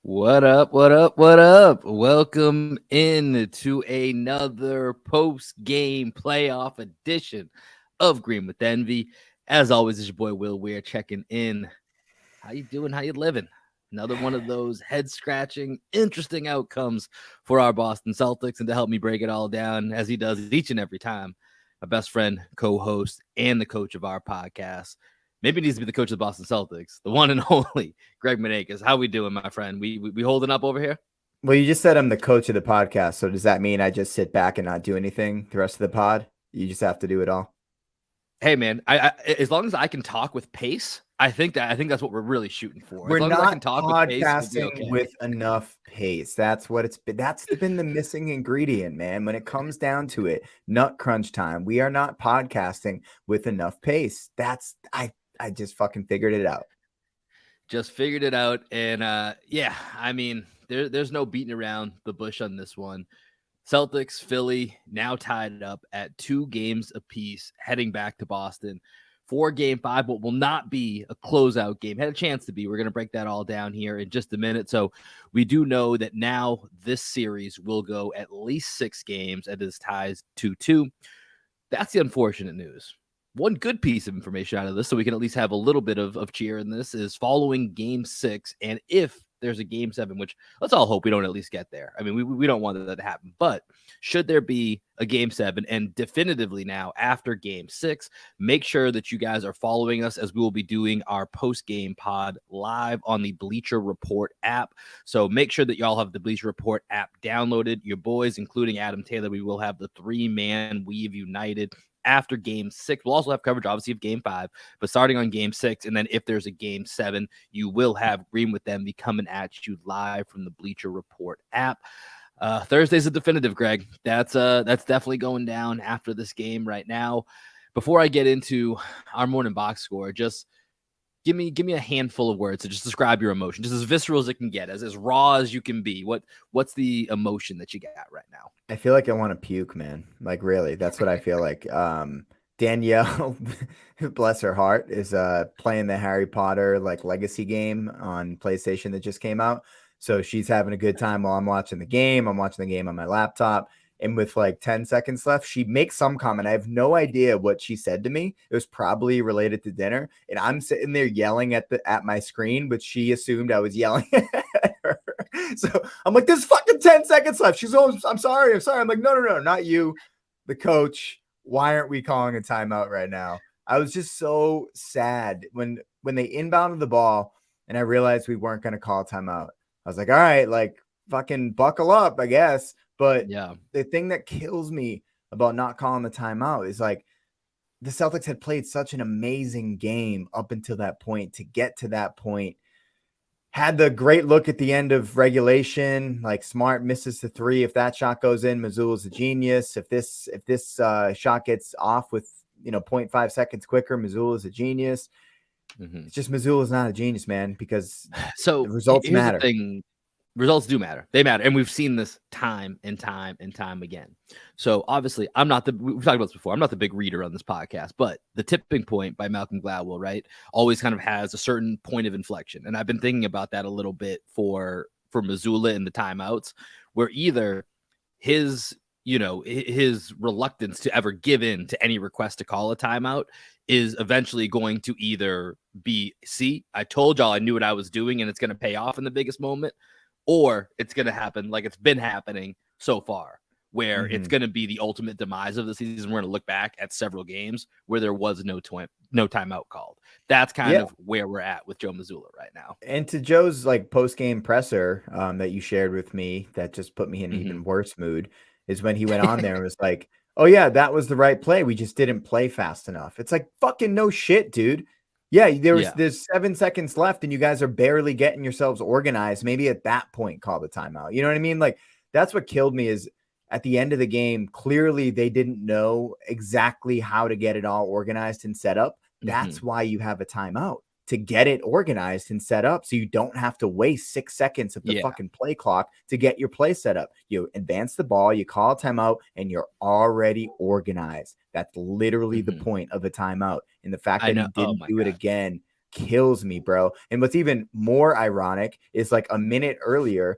What up? What up? What up? Welcome in to another post-game playoff edition of Green with Envy. As always, it's your boy Will Weir checking in. How you doing? How you living? Another one of those head-scratching, interesting outcomes for our Boston Celtics. And to help me break it all down, as he does each and every time, my best friend, co-host, and the coach of our podcast. Maybe it needs to be the coach of the Boston Celtics, the one and only Greg Maneikis. How we doing, my friend? We holding up over here? Well, you just said I'm the coach of the podcast, so does that mean I just sit back and not do anything the rest of the pod? You just have to do it all. Hey, man, I as long as I can talk with pace, I think that's what we're really shooting for. As We're long as I not can talk with pace, we'll be podcasting okay. with enough pace. That's what it's been. That's been the missing ingredient, man. When it comes down to it, nut crunch time. We are not podcasting with enough pace. I just fucking figured it out. Just figured it out, and yeah, I mean, there's no beating around the bush on this one. Celtics, Philly now tied up at 2 games apiece, heading back to Boston for Game 5, but will not be a closeout game. Had a chance to be. We're going to break that all down here in just a minute. So we do know that now this series will go at least 6 games, and is ties 2-2. That's the unfortunate news. One good piece of information out of this, so we can at least have a little bit of cheer in this, is following Game 6, and if there's a Game 7, which let's all hope we don't at least get there. I mean, we don't want that to happen, but should there be a Game 7, and definitively now after Game 6, make sure that you guys are following us, as we will be doing our post-game pod live on the Bleacher Report app. So make sure that y'all have the Bleacher Report app downloaded. Your boys, including Adam Taylor, we will have the 3-man Weave United after Game 6. We'll also have coverage, obviously, of Game 5, but starting on Game 6, and then if there's a Game 7, you will have Green with Them be coming at you live from the Bleacher Report app. Thursday's a definitive, Greg. That's definitely going down after this game right now. Before I get into our morning box score, just give me a handful of words to just describe your emotion, just as visceral as it can get, as raw as you can be. What's the emotion that you got right now? I feel like I want to puke, man. Like, really, that's what I feel like. Danielle, bless her heart, is playing the Harry Potter like legacy game on PlayStation that just came out. So she's having a good time while I'm watching the game. I'm watching the game on my laptop. And with like 10 seconds left, she makes some comment. I have no idea what she said to me. It was probably related to dinner. And I'm sitting there yelling at my screen, but she assumed I was yelling at her. So I'm like, there's fucking 10 seconds left. She's oh, I'm sorry. I'm like, no, not you, the coach. Why aren't we calling a timeout right now? I was just so sad when they inbounded the ball and I realized we weren't going to call a timeout. I was like, all right, like fucking buckle up, I guess. But Yeah, the thing that kills me about not calling the timeout is like the Celtics had played such an amazing game up until that point. To get to that point, had the great look at the end of regulation. Like Smart misses the 3. If that shot goes in, Mazzulla's a genius. If this shot gets off with 0.5 seconds quicker, Mazzulla's a genius. mm-hmm. It's just Mazzulla's not a genius, man, because So the results here's matter. the thing. Results do matter. They matter. And we've seen this time and time and time again. So obviously, we've talked about this before. I'm not the big reader on this podcast, but The Tipping Point by Malcolm Gladwell, right, always kind of has a certain point of inflection. And I've been thinking about that a little bit for Mazzulla in the timeouts, where either his reluctance to ever give in to any request to call a timeout is eventually going to either be, see, I told y'all I knew what I was doing and it's going to pay off in the biggest moment, or it's going to happen like it's been happening so far, where it's going to be the ultimate demise of the season. We're going to look back at several games where there was no timeout called. That's kind of where we're at with Joe Mazzulla right now. And to Joe's like post-game presser that you shared with me that just put me in an even worse mood is when he went on there and was like, oh yeah, that was the right play. We just didn't play fast enough. It's like, fucking no shit, dude. Yeah, there's 7 seconds left and you guys are barely getting yourselves organized. Maybe at that point, call the timeout. You know what I mean? Like, that's what killed me is at the end of the game, clearly they didn't know exactly how to get it all organized and set up. That's why you have a timeout, to get it organized and set up so you don't have to waste 6 seconds of the fucking play clock to get your play set up. You advance the ball, you call a timeout, and you're already organized. That's literally the point of a timeout. And the fact that he didn't do it again kills me, bro. And what's even more ironic is like a minute earlier,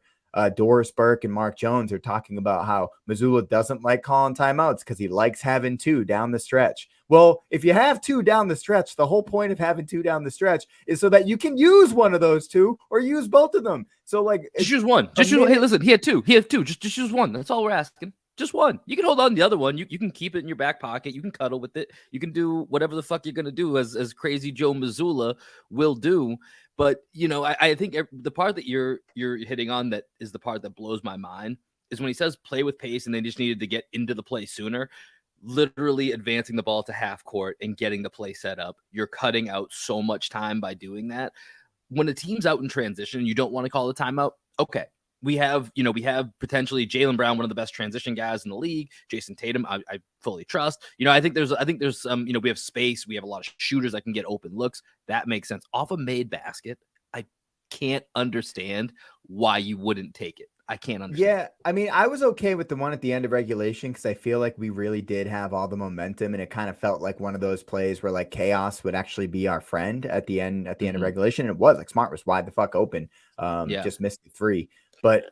Doris Burke and Mark Jones are talking about how Mazzulla doesn't like calling timeouts because he likes having 2 down the stretch. Well, if you have 2 down the stretch, the whole point of having 2 down the stretch is so that you can use one of those 2 or use both of them. So like, just use one. Just use. Hey, listen, he had 2. He had 2. Just use one. That's all we're asking. Just one. You can hold on to the other one. You can keep it in your back pocket. You can cuddle with it. You can do whatever the fuck you're gonna do, as crazy Joe Mazzulla will do. But I think the part that you're hitting on that is the part that blows my mind is when he says play with pace and they just needed to get into the play sooner. Literally advancing the ball to half court and getting the play set up. You're cutting out so much time by doing that. When a team's out in transition, you don't want to call a timeout. Okay. We have potentially Jaylen Brown, one of the best transition guys in the league. Jason Tatum, I fully trust. I think there's some, we have space. We have a lot of shooters that can get open looks. That makes sense. Off a made basket, I can't understand why you wouldn't take it. I can't understand. Yeah, I mean, I was okay with the one at the end of regulation because I feel like we really did have all the momentum, and it kind of felt like one of those plays where like chaos would actually be our friend at the end of regulation. And it was like Smart was wide the fuck open, just missed the 3. But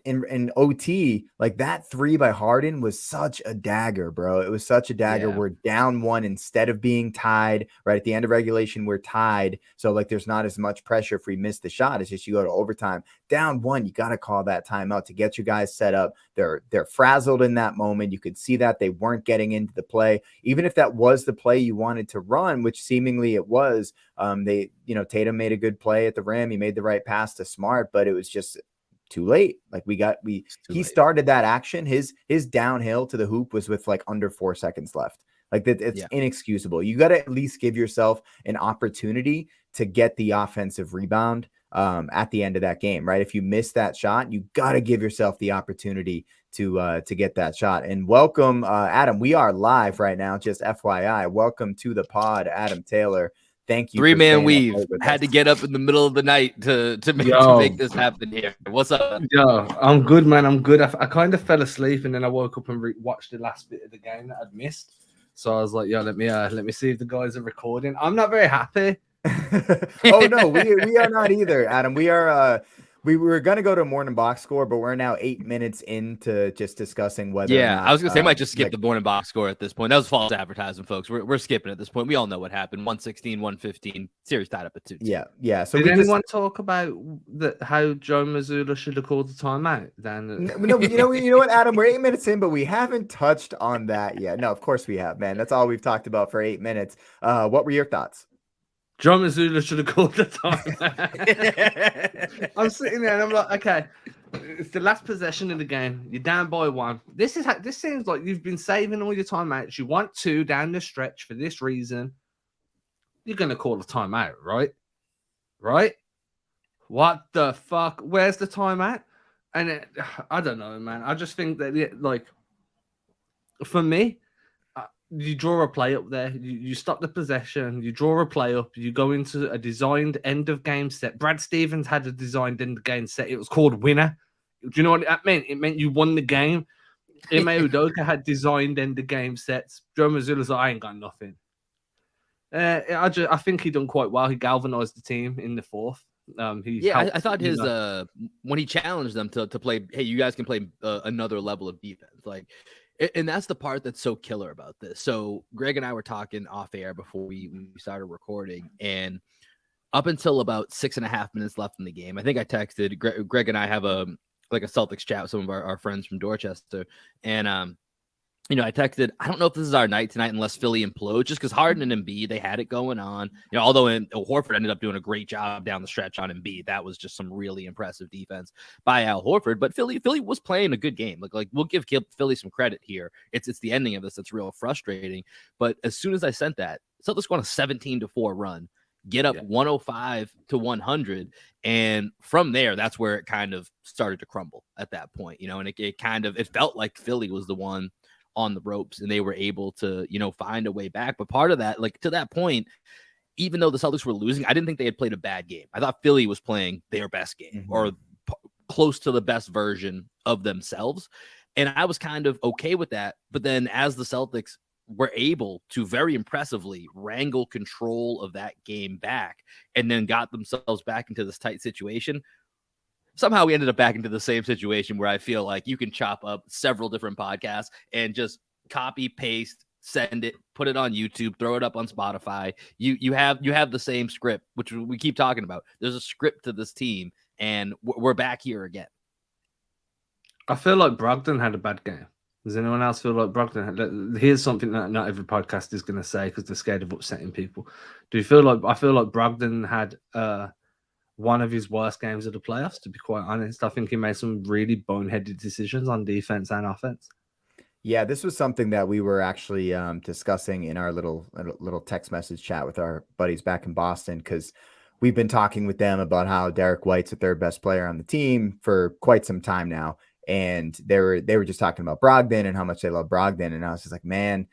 in OT, like that 3 by Harden was such a dagger, bro. It was such a dagger. Yeah. We're down 1 instead of being tied. Right at the end of regulation, we're tied. So like there's not as much pressure if we miss the shot. It's just you go to overtime. Down 1, you got to call that timeout to get you guys set up. They're frazzled in that moment. You could see that they weren't getting into the play. Even if that was the play you wanted to run, which seemingly it was, Tatum made a good play at the rim. He made the right pass to Smart, but it was just too late. Like he started that action. His downhill to the hoop was with like under 4 seconds left. Like that, it's inexcusable. You got to at least give yourself an opportunity to get the offensive rebound at the end of that game, right? If you miss that shot, you got to give yourself the opportunity to get that shot. And welcome, Adam. We are live right now. Just FYI, welcome to the pod, Adam Taylor. Thank you. 3-man weave. Had to get up in the middle of the night to make this happen here. What's up? Yo, I'm good, man. I'm good. I kind of fell asleep and then I woke up and watched the last bit of the game that I'd missed. So I was like, yo, let me see if the guys are recording. I'm not very happy. Oh no, we are not either, Adam. We are we were going to go to morning box score, but we're now 8 minutes into just discussing whether or not, I was going to say, I might just skip the morning box score at this point. That was false advertising, folks. We're skipping at this point. We all know what happened. 116, 115. Series tied up at 2. Yeah. So did anyone talk about how Joe Mazzulla should have called the timeout? Then no, you know what, Adam? We're 8 minutes in, but we haven't touched on that yet. No, of course we have, man. That's all we've talked about for 8 minutes. What were your thoughts? Joe Mazzulla should have called the time. I'm sitting there and I'm like, okay, it's the last possession of the game. You're down by 1. This seems like you've been saving all your timeouts. You want 2 down the stretch for this reason. You're gonna call a timeout, right? Right? What the fuck? Where's the timeout? And I don't know, man. I just think that like for me. You draw a play up there. You stop the possession. You draw a play up. You go into a designed end of game set. Brad Stevens had a designed end of game set. It was called winner. Do you know what that meant? It meant you won the game. Ime Udoka had designed end of game sets. Joe Mazzulla's like, I ain't got nothing. I think he done quite well. He galvanized the team in the 4th. I thought his when he challenged them to play, hey, you guys can play another level of defense, like. And that's the part that's so killer about this. So Greg and I were talking off air before we started recording, and up until about 6.5 minutes left in the game, I think I texted Greg and I have a Celtics chat with some of our friends from Dorchester. And, I texted, I don't know if this is our night tonight unless Philly implodes, just because Harden and Embiid, they had it going on. Although Horford ended up doing a great job down the stretch on Embiid. That was just some really impressive defense by Al Horford. But Philly was playing a good game. Like we'll give Philly some credit here. It's the ending of this that's real frustrating. But as soon as I sent that, Celtics go on a 17-4 run, get up 105-100. And from there, that's where it kind of started to crumble at that point, and it felt like Philly was the one on the ropes and they were able to, find a way back. But part of that, like to that point, even though the Celtics were losing, I didn't think they had played a bad game. I thought Philly was playing their best game or close to the best version of themselves. And I was kind of okay with that. But then as the Celtics were able to very impressively wrangle control of that game back and then got themselves back into this tight situation. Somehow we ended up back into the same situation where I feel like you can chop up several different podcasts and just copy, paste, send it, put it on YouTube, throw it up on Spotify. You have the same script, which we keep talking about. There's a script to this team, and we're back here again. I feel like Brogdon had a bad game. Does anyone else feel like Brogdon? Here's something that not every podcast is going to say because they're scared of upsetting people. Do you feel like I feel like Brogdon had one of his worst games of the playoffs? To be quite honest, I think he made some really boneheaded decisions on defense and offense. Yeah, this was something that we were actually discussing in our little text message chat with our buddies back in Boston, because we've been talking with them about how Derek White's the third best player on the team for quite some time now. And they were just talking about Brogdon and how much they love Brogdon. And I was just like, man,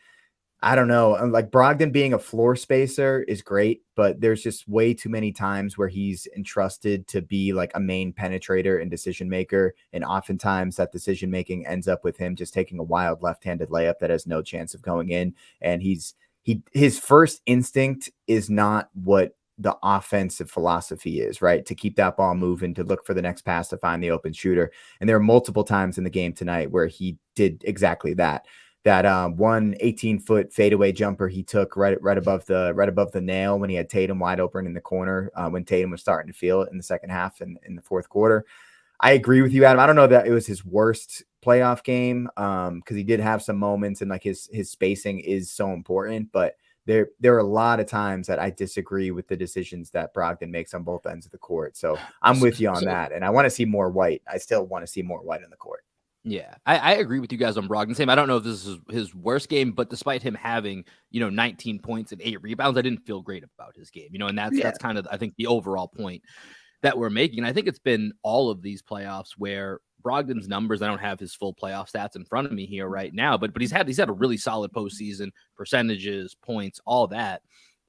I don't know. Like, Brogdon being a floor spacer is great, but there's just way too many times where he's entrusted to be like a main penetrator and decision maker. And oftentimes that decision making ends up with him just taking a wild left-handed layup that has no chance of going in. And his first instinct is not what the offensive philosophy is, right? To keep that ball moving, to look for the next pass, to find the open shooter. And there are multiple times in the game tonight where he did exactly that. That 18-foot fadeaway jumper he took right above the nail when he had Tatum wide open in the corner, when Tatum was starting to feel it in the second half and in the fourth quarter. I agree with you, Adam. I don't know that it was his worst playoff game, because he did have some moments, and like his spacing is so important, but there are a lot of times that I disagree with the decisions that Brogdon makes on both ends of the court. So I'm with you on that. And I want to see more White. I still want to see more White on the court. Yeah, I agree with you guys on Brogdon. Same. I don't know if this is his worst game, but despite him having, 19 points and 8 rebounds, I didn't feel great about his game, and that's kind of, I think, the overall point that we're making. And I think it's been all of these playoffs where Brogdon's numbers, I don't have his full playoff stats in front of me here right now, but he's had a really solid postseason, percentages, points, all that.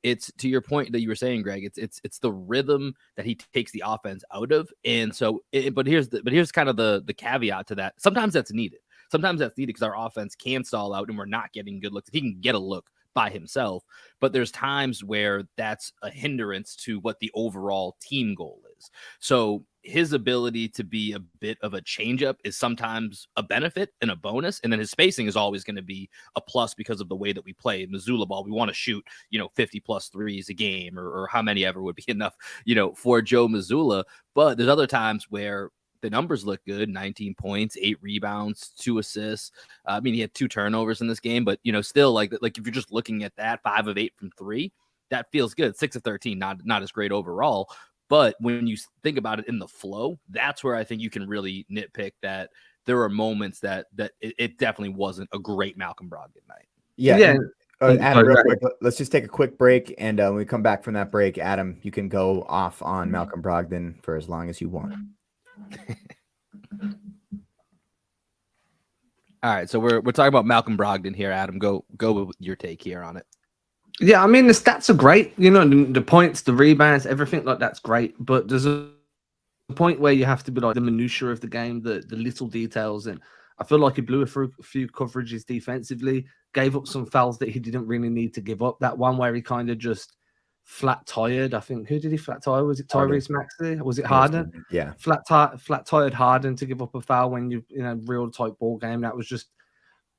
It's to your point that you were saying, Greg, it's the rhythm that he takes the offense out of. And so, but here's kind of the caveat to that. Sometimes that's needed. Sometimes that's needed because our offense can stall out and we're not getting good looks. He can get a look by himself, but there's times where that's a hindrance to what the overall team goal is. So his ability to be a bit of a changeup is sometimes a benefit and a bonus. And then his spacing is always going to be a plus because of the way that we play Mazzulla ball. We want to shoot, 50 plus threes a game or how many ever would be enough, for Joe Mazzulla. But there's other times where the numbers look good, 19 points, 8 rebounds, 2 assists. I mean, he had 2 turnovers in this game, but, still like if you're just looking at that, 5 of 8 from 3, that feels good. 6 of 13, not as great overall. But when you think about it in the flow, that's where I think you can really nitpick that there are moments that it definitely wasn't a great Malcolm Brogdon night. Yeah. Adam, real quick, let's just take a quick break. And when we come back from that break, Adam, you can go off on Malcolm Brogdon for as long as you want. All right, so we're talking about Malcolm Brogdon here. Adam, go with your take here on it. Yeah, I mean, the stats are great. The points, the rebounds, everything like that's great. But there's a point where you have to be like the minutiae of the game, the little details. And I feel like he blew a few coverages defensively, gave up some fouls that he didn't really need to give up. That one where he kind of just flat tired. I think, who did he flat tire? Was it Tyrese Maxey? Was it Harden? Yeah, flat tired Harden to give up a foul when you real tight ball game. That was just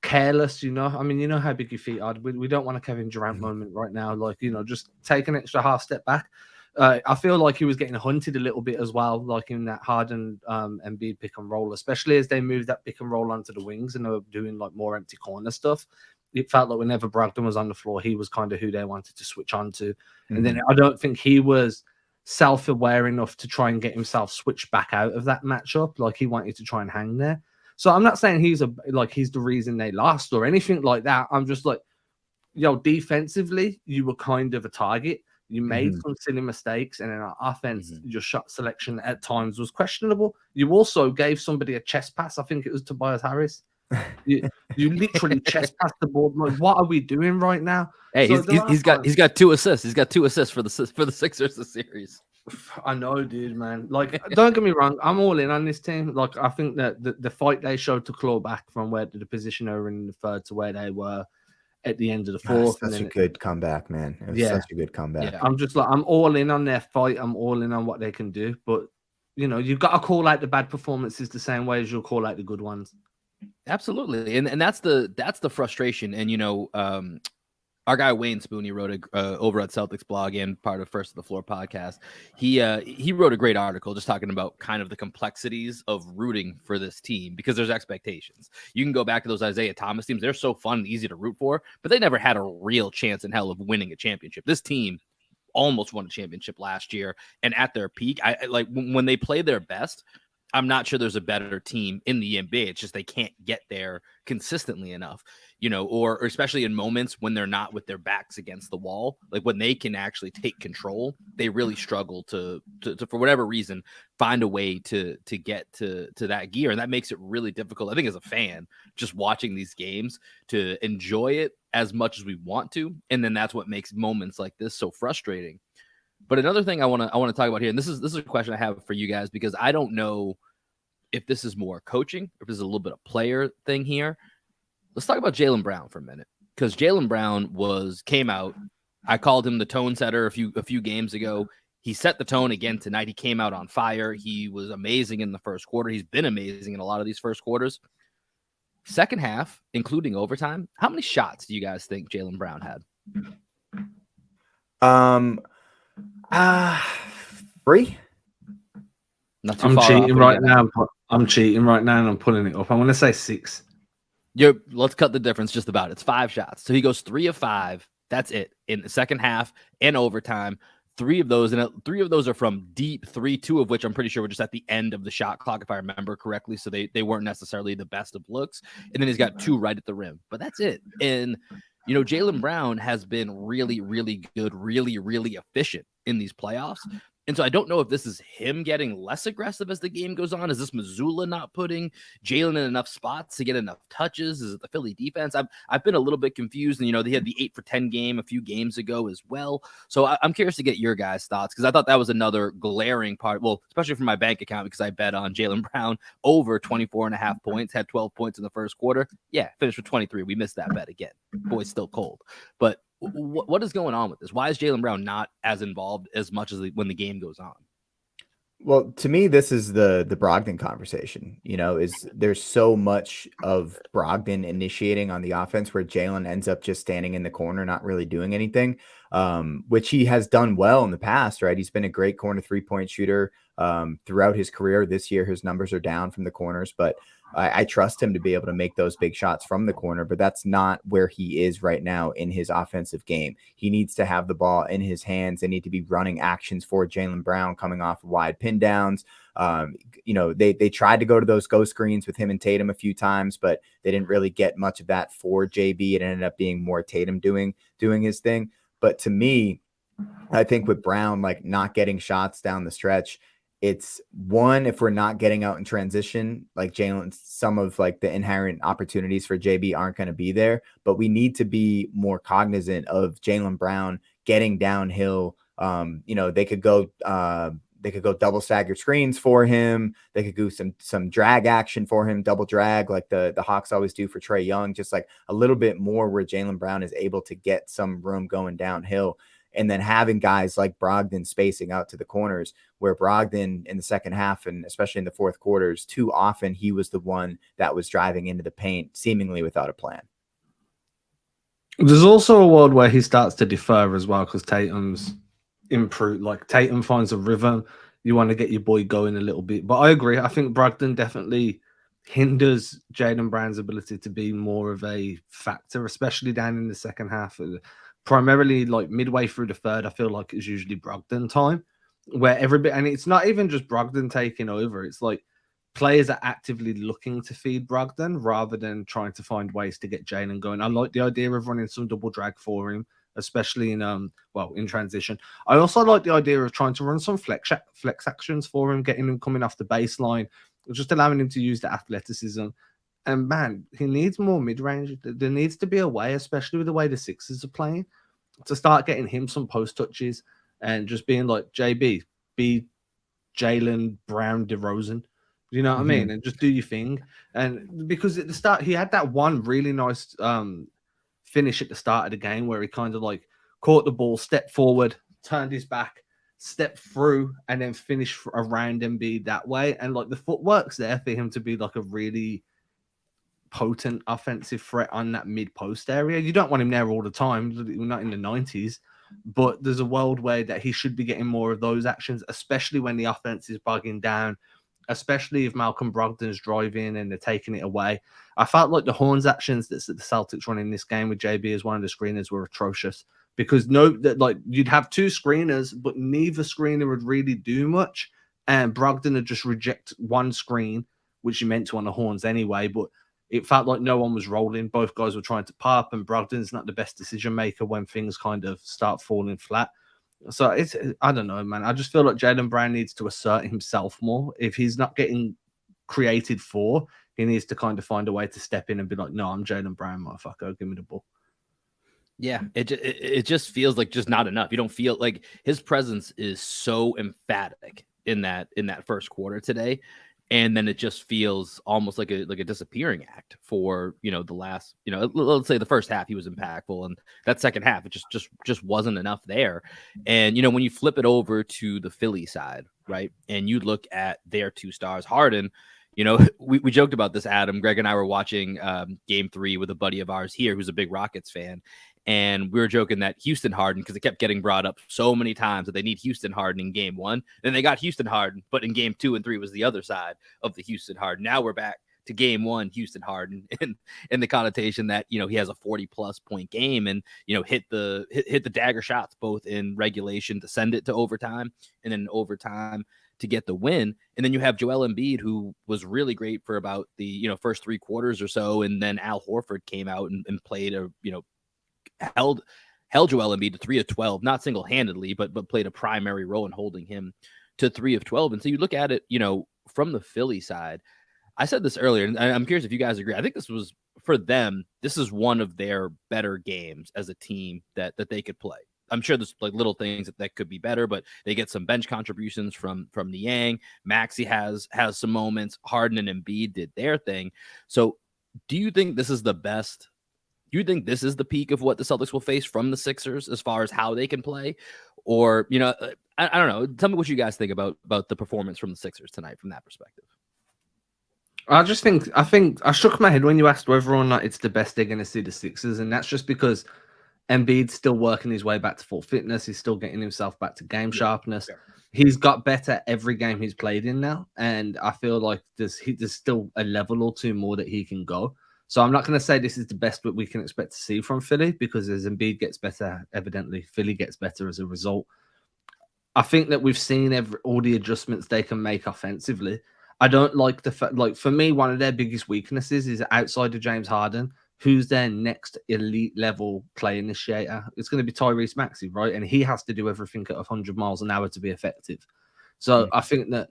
careless. I mean, how big your feet are. We don't want a Kevin Durant moment right now. Like, just take an extra half step back. I feel like he was getting hunted a little bit as well, like in that Harden Embiid pick and roll, especially as they moved that pick and roll onto the wings and they were doing like more empty corner stuff. It felt like whenever Brogdon was on the floor, he was kind of who they wanted to switch on to. Mm-hmm. And then I don't think he was self-aware enough to try and get himself switched back out of that matchup. Like, he wanted to try and hang there. So I'm not saying he's the reason they lost or anything like that. I'm just like, defensively, you were kind of a target. You made some silly mistakes, and in our offense, your shot selection at times was questionable. You also gave somebody a chest pass. I think it was Tobias Harris. You literally chest passed the ball. Like, what are we doing right now? Hey, so he's got 2 assists. He's got 2 assists for the Sixers this series. I know, dude, man. Like, don't get me wrong, I'm all in on this team. Like, I think that the fight they showed to claw back from where the position they were in the third to where they were, at the end of the fourth. Such a good comeback, man. It was such a good comeback. Yeah. I'm just like, I'm all in on their fight. I'm all in on what they can do. But, you know, you've got to call out the bad performances the same way as you'll call out the good ones. Absolutely. And that's the frustration. And, you know, our guy Wayne Spooney wrote over at Celtics blog and part of First of the Floor podcast. He wrote a great article just talking about kind of the complexities of rooting for this team because there's expectations. You can go back to those Isaiah Thomas teams; they're so fun and easy to root for, but they never had a real chance in hell of winning a championship. This team almost won a championship last year, and at their peak, I like when they play their best. I'm not sure there's a better team in the NBA. It's just they can't get there consistently enough, you know, or especially in moments when they're not with their backs against the wall, like when they can actually take control, they really struggle to for whatever reason, find a way to get to that gear. And that makes it really difficult, I think, as a fan, just watching these games to enjoy it as much as we want to. And then that's what makes moments like this so frustrating. But another thing I want to talk about here, and this is a question I have for you guys, because I don't know if this is more coaching, if this is a little bit of player thing here. Let's talk about Jaylen Brown for a minute, because Jaylen Brown came out. I called him the tone setter a few games ago. He set the tone again tonight. He came out on fire. He was amazing in the first quarter. He's been amazing in a lot of these first quarters. Second half, including overtime, how many shots do you guys think Jaylen Brown had? 3. I'm cheating right now. I'm cheating right now, and I'm pulling it up. I'm going to say 6. Let's cut the difference just about. It's 5 shots. So he goes 3 of 5. That's it in the second half and overtime. 3 of those, and 3 of those are from deep 3, 2 of which I'm pretty sure were just at the end of the shot clock, if I remember correctly. So they weren't necessarily the best of looks. And then he's got 2 right at the rim. But that's it. And you know, Jaylen Brown has been really, really good, really, really efficient in these playoffs. And so I don't know if this is him getting less aggressive as the game goes on. Is this Mazzulla not putting Jaylen in enough spots to get enough touches? Is it the Philly defense? I've been a little bit confused. And, you know, they had the 8 for 10 game a few games ago as well. So I'm curious to get your guys' thoughts, because I thought that was another glaring part. Well, especially for my bank account, because I bet on Jaylen Brown over 24.5 points, had 12 points in the first quarter. Yeah, finished with 23. We missed that bet again. Boy's still cold. But what is going on with this? Why is Jaylen Brown not as involved as much as when the game goes on? Well, to me, this is the Brogdon conversation. You know, is there's so much of Brogdon initiating on the offense where Jaylen ends up just standing in the corner, not really doing anything, which he has done well in the past, right? He's been a great corner 3-point shooter throughout his career. This year, his numbers are down from the corners, but I trust him to be able to make those big shots from the corner, but that's not where he is right now in his offensive game. He needs to have the ball in his hands. They need to be running actions for Jaylen Brown coming off wide pin downs. You know, they tried to go to those go screens with him and Tatum a few times, but they didn't really get much of that for JB. It ended up being more Tatum doing his thing. But to me, I think with Brown, like not getting shots down the stretch, it's one, if we're not getting out in transition, like Jaylen, some of like the inherent opportunities for JB aren't going to be there, but we need to be more cognizant of Jaylen Brown getting downhill. You know, they could go double staggered screens for him. They could do some drag action for him, double drag, like the Hawks always do for Trae Young, just like a little bit more where Jaylen Brown is able to get some room going downhill. And then having guys like Brogdon spacing out to the corners, where Brogdon in the second half, and especially in the fourth quarters, too often he was the one that was driving into the paint, seemingly without a plan. There's also a world where he starts to defer as well, because Tatum's improved. Like Tatum finds a rhythm. You want to get your boy going a little bit. But I agree. I think Brogdon definitely hinders Jaylen Brown's ability to be more of a factor, especially down in the second half. Primarily like midway through the third, I feel like it's usually Brogdon time, where everybody, and it's not even just Brogdon taking over. It's like players are actively looking to feed Brogdon rather than trying to find ways to get Jaylen going. I like the idea of running some double drag for him, especially in transition. I also like the idea of trying to run some flex actions for him, getting him coming off the baseline, just allowing him to use the athleticism. And man, he needs more mid-range. There needs to be a way, especially with the way the Sixers are playing, to start getting him some post touches and just being like, JB, be Jaylen Brown DeRozan. You know what I mean? And just do your thing. And because at the start, he had that one really nice finish at the start of the game where he kind of like caught the ball, stepped forward, turned his back, stepped through, and then finished around Embiid that way. And like the footwork's there for him to be like a really potent offensive threat on that mid-post area. You don't want him there all the time. We're not in the 90s, but there's a world where that he should be getting more of those actions, especially when the offense is bogging down, especially if Malcolm Brogdon's driving and they're taking it away. I felt like the Horns actions that the Celtics run in this game with JB as one of the screeners were atrocious, because you'd have two screeners, but neither screener would really do much. And Brogdon would just reject one screen, which you meant to on the Horns anyway, but it felt like no one was rolling. Both guys were trying to pop, and Brogdon's not the best decision maker when things kind of start falling flat. So I don't know, man. I just feel like Jaylen Brown needs to assert himself more. If he's not getting created for, he needs to kind of find a way to step in and be like, no, I'm Jaylen Brown, motherfucker. Give me the ball. Yeah, it just feels like just not enough. You don't feel like his presence is so emphatic in that first quarter today. And then it just feels almost like a disappearing act for, the last, let's say the first half he was impactful, and that second half it just wasn't enough there. And when you flip it over to the Philly side, right, and you look at their two stars, Harden, we joked about this, Adam. Greg and I were watching Game 3 with a buddy of ours here who's a big Rockets fan. And we were joking that Houston Harden, because it kept getting brought up so many times that they need Houston Harden in Game 1. Then they got Houston Harden, but in Game 2 and 3 was the other side of the Houston Harden. Now we're back to Game 1, Houston Harden, in the connotation that, he has a 40-plus point game and, hit the dagger shots both in regulation to send it to overtime and then overtime to get the win. And then you have Joel Embiid, who was really great for about the, first 3 quarters or so. And then Al Horford came out and played held Joel Embiid to 3 of 12, not single-handedly, but played a primary role in holding him to 3 of 12. And so you look at it, from the Philly side. I said this earlier, and I'm curious if you guys agree. I think this was, for them, this is one of their better games as a team that they could play. I'm sure there's like little things that could be better, but they get some bench contributions from Niang. Maxey has some moments. Harden and Embiid did their thing. So do you think this is the best? Do you think this is the peak of what the Celtics will face from the Sixers as far as how they can play? Or, I don't know. Tell me what you guys think about the performance from the Sixers tonight from that perspective. I think I shook my head when you asked whether or not it's the best they're going to see the Sixers. And that's just because Embiid's still working his way back to full fitness. He's still getting himself back to game sharpness. Yeah. He's got better every game he's played in now. And I feel like there's still a level or two more that he can go. So I'm not going to say this is the best that we can expect to see from Philly, because as Embiid gets better, evidently Philly gets better as a result. I think that we've seen all the adjustments they can make offensively. I don't like the fact, for me, one of their biggest weaknesses is outside of James Harden, who's their next elite level play initiator. It's going to be Tyrese Maxey, right? And he has to do everything at 100 miles an hour to be effective. So I think that,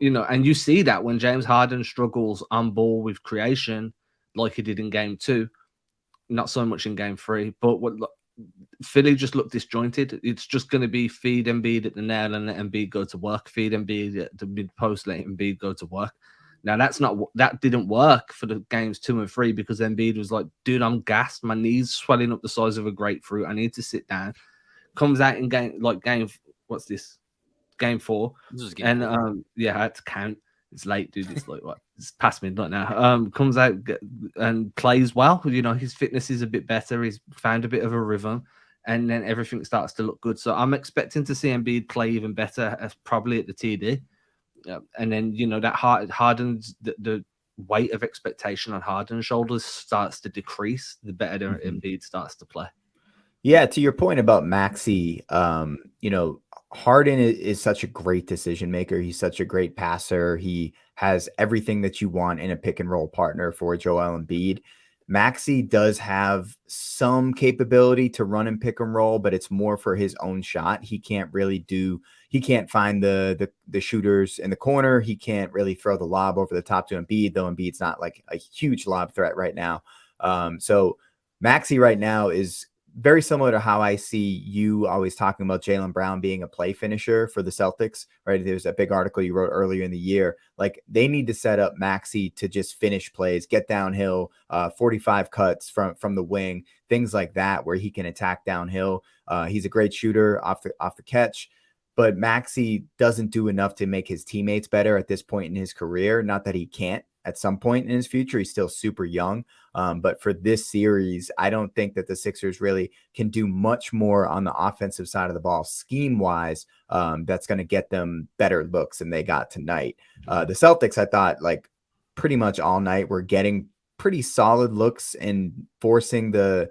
and you see that when James Harden struggles on ball with creation, like he did in Game 2, not so much in Game 3, but Philly just looked disjointed. It's just going to be feed Embiid at the nail and let Embiid go to work. Feed Embiid at the mid post, let Embiid go to work. Now that didn't work for the games 2 and 3, because Embiid was like, dude, I'm gassed. My knees swelling up the size of a grapefruit. I need to sit down. Comes out in game, what's this? Game 4. And I had to count. It's late, dude. It's like, what? It's past midnight now. Comes out and plays well. His fitness is a bit better. He's found a bit of a rhythm, and then everything starts to look good. So I'm expecting to see Embiid play even better, probably at the TD. And then, that Harden's the weight of expectation on Harden's shoulders starts to decrease the better Embiid starts to play. Yeah, to your point about Maxey, Harden is such a great decision maker. He's such a great passer. He has everything that you want in a pick and roll partner for Joel Embiid. Maxey does have some capability to run and pick and roll, but it's more for his own shot. He can't find the shooters in the corner. He can't really throw the lob over the top to Embiid, though Embiid's not like a huge lob threat right now. So Maxey right now is very similar to how I see you always talking about Jaylen Brown being a play finisher for the Celtics, right? There's a big article you wrote earlier in the year. Like, they need to set up Maxey to just finish plays, get downhill, 45 cuts from the wing, things like that, where he can attack downhill. He's a great shooter off the catch, but Maxey doesn't do enough to make his teammates better at this point in his career. Not that he can't at some point in his future. He's still super young. But for this series, I don't think that the Sixers really can do much more on the offensive side of the ball scheme-wise that's going to get them better looks than they got tonight. The Celtics, I thought, like, pretty much all night were getting pretty solid looks and forcing the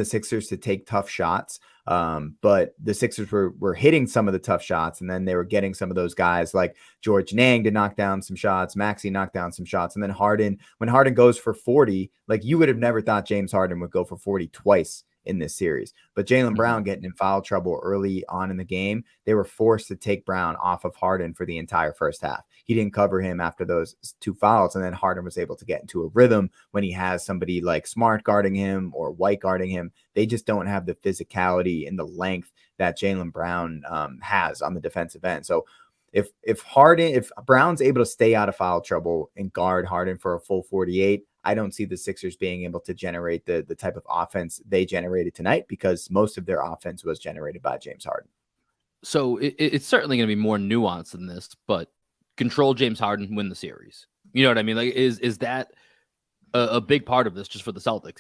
Sixers to take tough shots. But the Sixers were hitting some of the tough shots, and then they were getting some of those guys like George Niang to knock down some shots, Maxey knocked down some shots, and then when Harden goes for 40, like, you would have never thought James Harden would go for 40 twice in this series. But Jaylen Brown getting in foul trouble early on in the game, they were forced to take Brown off of Harden for the entire first half. He didn't cover him after those 2 fouls, and then Harden was able to get into a rhythm when he has somebody like Smart guarding him or White guarding him. They just don't have the physicality and the length that Jaylen Brown has on the defensive end. So if Brown's able to stay out of foul trouble and guard Harden for a full 48, I don't see the Sixers being able to generate the type of offense they generated tonight, because most of their offense was generated by James Harden. So it's certainly going to be more nuanced than this, but control James Harden, win the series. You know what I mean? Like, is that a big part of this just for the Celtics?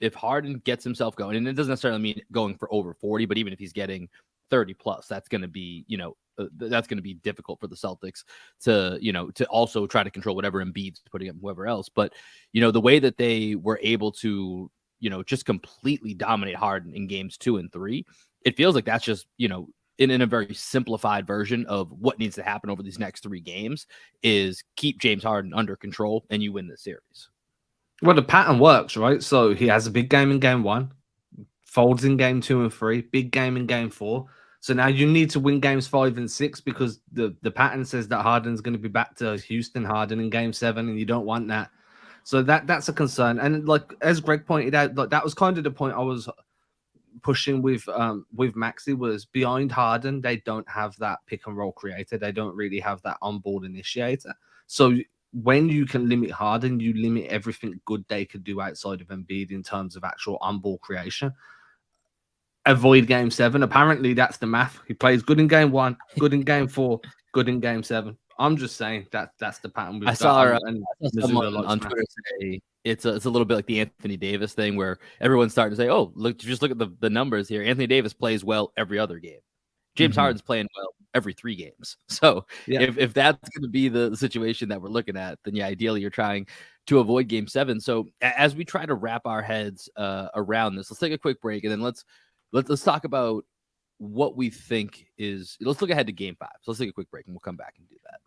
If Harden gets himself going, and it doesn't necessarily mean going for over 40, but even if he's getting 30 plus, that's going to be, that's going to be difficult for the Celtics to also try to control whatever Embiid's putting up, whoever else. But, the way that they were able to, just completely dominate Harden in games 2 and 3, it feels like that's just, in a very simplified version of what needs to happen over these next 3 games is keep James Harden under control and you win the series. Well, the pattern works, right? So he has a big game in game 1, folds in game 2 and 3, big game in game 4. So now you need to win games 5 and 6 because the pattern says that Harden's going to be back to Houston Harden in game 7, and you don't want that. So that's a concern. And like, as Greg pointed out, like, that was kind of the point I was pushing with Maxey, was behind Harden, they don't have that pick and roll creator. They don't really have that on-ball initiator. So when you can limit Harden, you limit everything good they could do outside of Embiid in terms of actual on-ball creation. Avoid game 7. Apparently, that's the math. He plays good in game 1, good in game 4, good in game 7. I'm just saying that's the pattern. I saw someone on Twitter say it's a little bit like the Anthony Davis thing, where everyone's starting to say, "Oh, just look at the numbers here. Anthony Davis plays well every other game. James Harden's playing well every 3 games." So if that's going to be the situation that we're looking at, then ideally you're trying to avoid game 7. So as we try to wrap our heads around this, let's take a quick break, and then let's talk about what we think is. Let's look ahead to game 5. So let's take a quick break, and we'll come back and do that.